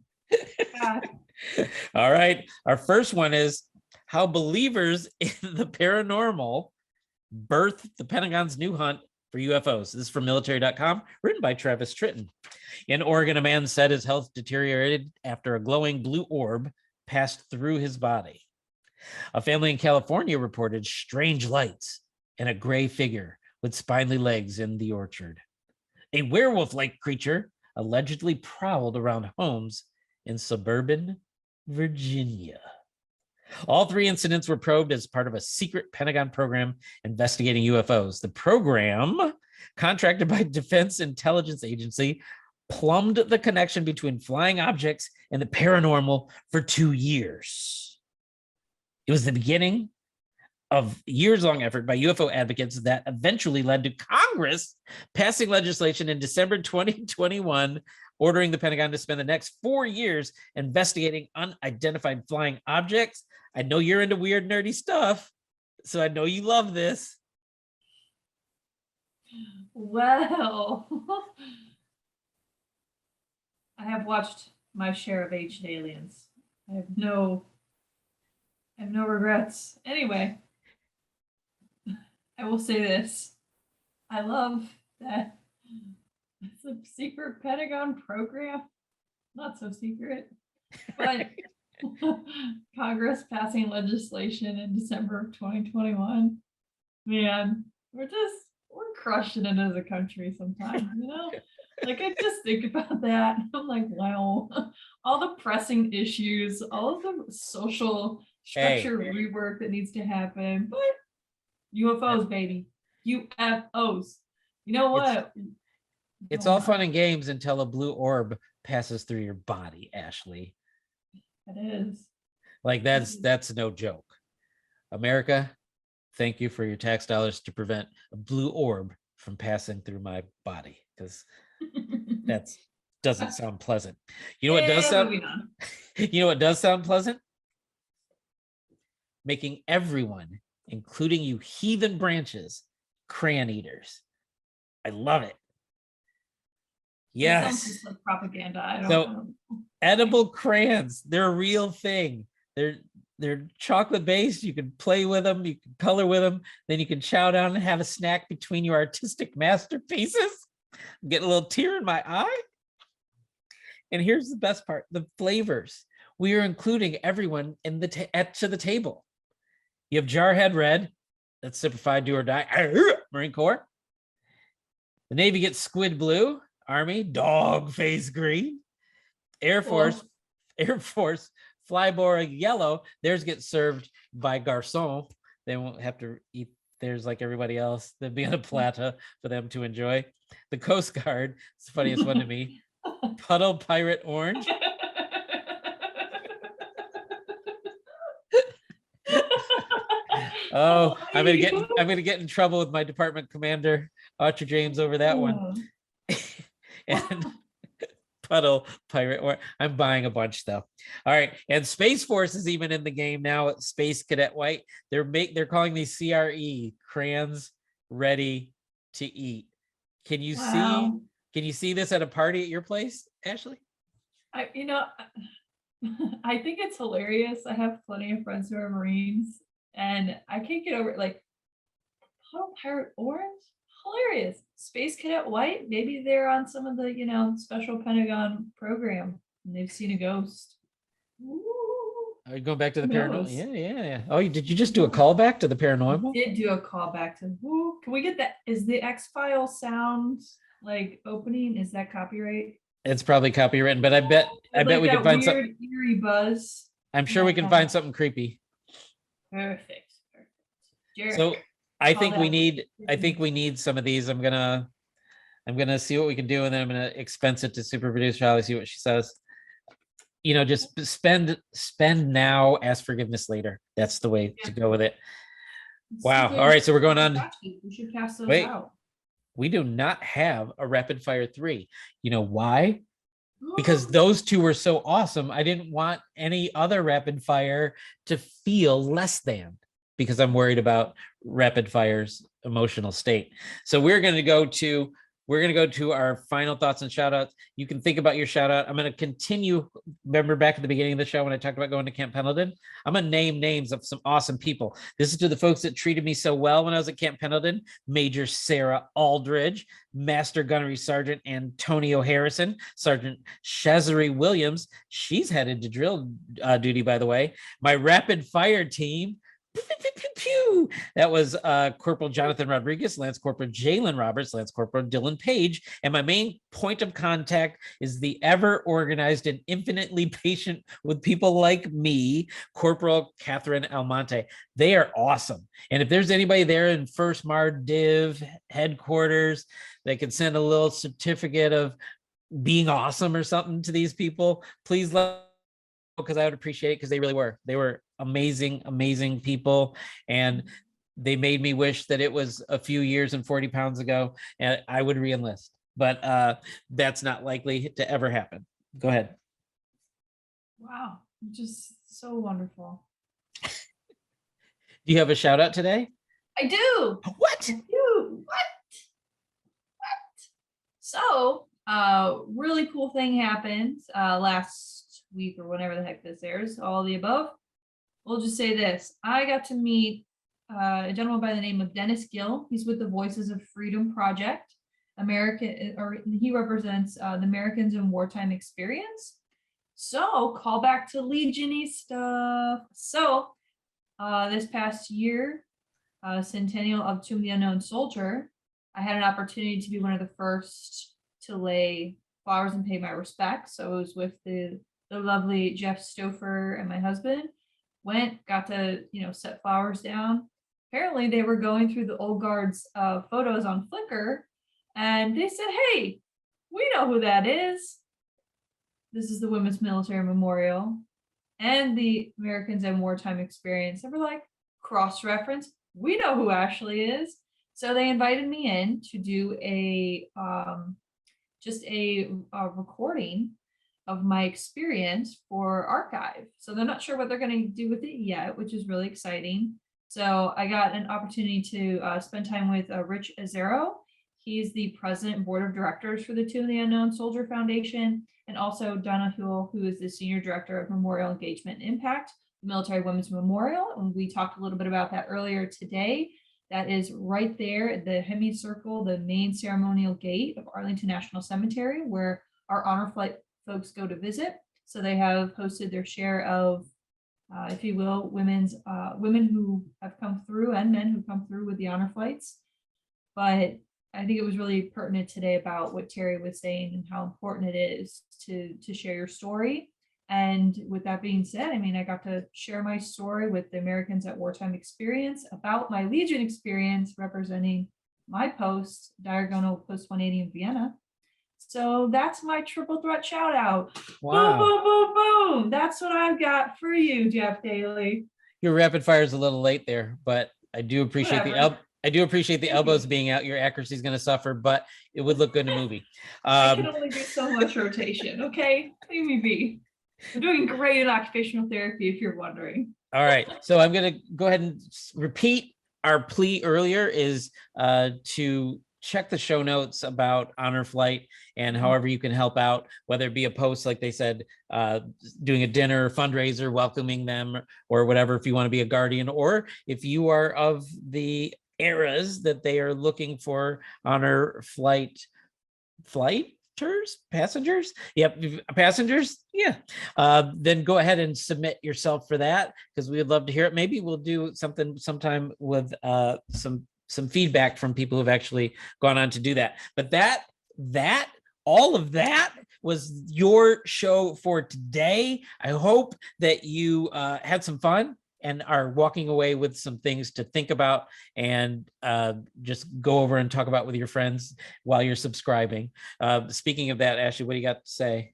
All right. Our first one is how believers in the paranormal birthed the Pentagon's new hunt for UFOs. This is from military.com, written by Travis Tritton. In Oregon, a man said his health deteriorated after a glowing blue orb passed through his body. A family in California reported strange lights and a gray figure with spindly legs in the orchard. A werewolf-like creature allegedly prowled around homes in suburban Virginia. All three incidents were probed as part of a secret Pentagon program investigating UFOs. The program, contracted by Defense Intelligence Agency, plumbed the connection between flying objects and the paranormal for 2 years. It was the beginning of years-long effort by UFO advocates that eventually led to Congress passing legislation in December 2021, ordering the Pentagon to spend the next 4 years investigating unidentified flying objects. I know you're into weird, nerdy stuff, so I know you love this. Well, I have watched my share of Ancient Aliens. I have no regrets. Anyway, I will say this. I love that it's a secret Pentagon program. Not so secret, but Congress passing legislation in December of 2021. Man, we're crushing it as a country sometimes, you know? Like, I just think about that. I'm like, wow, all the pressing issues, all of the social structure rework that needs to happen. But UFOs, baby. UFOs. You know what? It's all fun and games until a blue orb passes through your body, Ashley. It is. Like, that's no joke. America, thank you for your tax dollars to prevent a blue orb from passing through my body, because that doesn't sound pleasant. You know what does sound you know what does sound pleasant? Making everyone, including you heathen branches, crayon eaters. I love it. Yes. Sounds like propaganda. I don't know. Edible crayons, they're a real thing. They're chocolate based. You can play with them, you can color with them, then you can chow down and have a snack between your artistic masterpieces. I'm getting a little tear in my eye. And here's the best part, the flavors. We are including everyone in the to the table. You have Jarhead Red, that's simplified do or die, Marine Corps. The Navy gets Squid Blue, Army, Dog Face Green. Air Force, Flybora Yellow. Theirs gets served by Garçon. They won't have to eat theirs like everybody else. There'll be on a platter for them to enjoy. The Coast Guard, it's the funniest one to me. Puddle Pirate Orange. Oh, I'm gonna get in trouble with my department commander, Archer James, over that one. And Puddle Pirate Orange. I'm buying a bunch though. All right, and Space Force is even in the game now. At Space Cadet White, they're calling these CRE, crayons ready to eat. Can you see this at a party at your place, Ashley? I think it's hilarious. I have plenty of friends who are Marines, and I can't get over it. Like, Puddle Pirate Orange, hilarious. Space Cadet White, maybe they're on some of the special Pentagon program and they've seen a ghost. Ooh. Are you going back to the paranormal? Yeah. Oh, did you just do a callback to the paranormal? I did do a callback to. Ooh, can we get that? Is the X-Files sound like opening? Is that copyright? It's probably copywritten, but I bet we can find some eerie buzz. I'm sure we can find something creepy. Perfect. Jared, so I think we need some of these. I'm gonna see what we can do, and then I'm gonna expense it to super producer Holly, see what she says. Just spend now, ask forgiveness later. That's the way to go with it. Wow. All right, so we're going on. We should pass those out. We do not have a rapid fire 3. You know why? Because those two were so awesome. I didn't want any other rapid fire to feel less than, because I'm worried about rapid fire's emotional state. So we're going to go to we're going to go to our final thoughts and shout outs. You can think about your shout out. I'm going to continue. Remember back at the beginning of the show when I talked about going to Camp Pendleton? I'm going to name names of some awesome people. This is to the folks that treated me so well when I was at Camp Pendleton: Major Sarah Aldridge, Master Gunnery Sergeant Antonio Harrison, Sergeant Shazari Williams. She's headed to drill duty, by the way. My rapid fire team. That was Corporal Jonathan Rodriguez, Lance Corporal Jalen Roberts, Lance Corporal Dylan Page, and my main point of contact is the ever organized and infinitely patient with people like me, Corporal Catherine Almonte. They are awesome. And if there's anybody there in First Mar Div headquarters that could send a little certificate of being awesome or something to these people, please let, because I would appreciate it, because they really were. They were amazing people, and they made me wish that it was a few years and 40 pounds ago and I would re-enlist, but that's not likely to ever happen. Go ahead. Wow, just so wonderful. Do you have a shout out today? I do. What? I do. What? So, really cool thing happened last week or whenever the heck this airs, all the above. We'll just say this. I got to meet a gentleman by the name of Dennis Gill. He's with the Voices of Freedom Project. He represents the Americans in Wartime Experience. So, call back to Legion-y stuff. So, this past year, centennial of Tomb of the Unknown Soldier, I had an opportunity to be one of the first to lay flowers and pay my respects. So, it was with the lovely Jeff Stouffer and my husband. Got to, set flowers down. Apparently they were going through the old guard's photos on Flickr, and they said, hey, we know who that is. This is the Women's Military Memorial and the Americans in Wartime Experience. They were like, cross-reference, we know who Ashley is. So they invited me in to do a recording of my experience for archive. So they're not sure what they're going to do with it yet, which is really exciting. So I got an opportunity to spend time with Rich Azero. He's the president and board of directors for the Tomb of the Unknown Soldier Foundation, and also Donna Huell, who is the senior director of Memorial Engagement and Impact, the Military Women's Memorial. And we talked a little bit about that earlier today. That is right there at the Hemicircle, the main ceremonial gate of Arlington National Cemetery, where our honor flight folks go to visit. So they have hosted their share of, if you will, women who have come through and men who come through with the honor flights. But I think it was really pertinent today about what Terry was saying and how important it is to share your story. And with that being said, I got to share my story with the Americans at Wartime Experience about my Legion experience representing my post, Diagonal Post 180 in Vienna. So that's my triple threat shout out. Wow. Boom, boom, boom, boom. That's what I've got for you, Jeff Daly. Your rapid fire is a little late there, but I do appreciate the elbows being out. Your accuracy is going to suffer, but it would look good in a movie. I can only do so much rotation. Okay, leave me be. I'm doing great in occupational therapy, if you're wondering. All right, so I'm going to go ahead and repeat our plea earlier is to check the show notes about Honor Flight and however you can help out, whether it be a post, like they said, doing a dinner, fundraiser, welcoming them, or whatever, if you want to be a guardian, or if you are of the eras that they are looking for Honor passengers. Yep, passengers. Yeah. Then go ahead and submit yourself for that, because we would love to hear it. Maybe we'll do something sometime with some feedback from people who've actually gone on to do that. But all of that was your show for today. I hope that you had some fun and are walking away with some things to think about and just go over and talk about with your friends while you're subscribing. Speaking of that, Ashley, what do you got to say?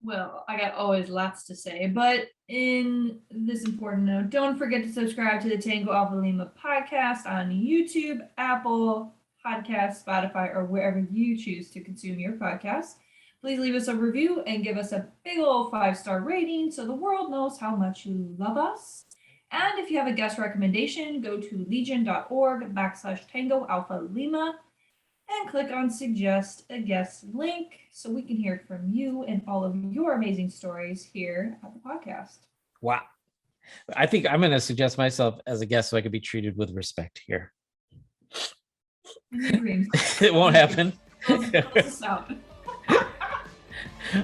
Well, I got always lots to say, but in this important note, don't forget to subscribe to the Tango Alpha Lima podcast on YouTube, Apple Podcasts, Spotify, or wherever you choose to consume your podcasts. Please leave us a review and give us a big old 5-star rating so the world knows how much you love us. And if you have a guest recommendation, go to legion.org/Tango Alpha Lima. and click on suggest a guest link so we can hear from you and all of your amazing stories here at the podcast. Wow. I think I'm going to suggest myself as a guest so I could be treated with respect here. It won't happen. Close this out. All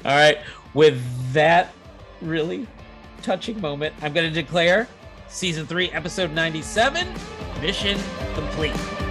right. With that really touching moment, I'm going to declare season 3, episode 97, mission complete.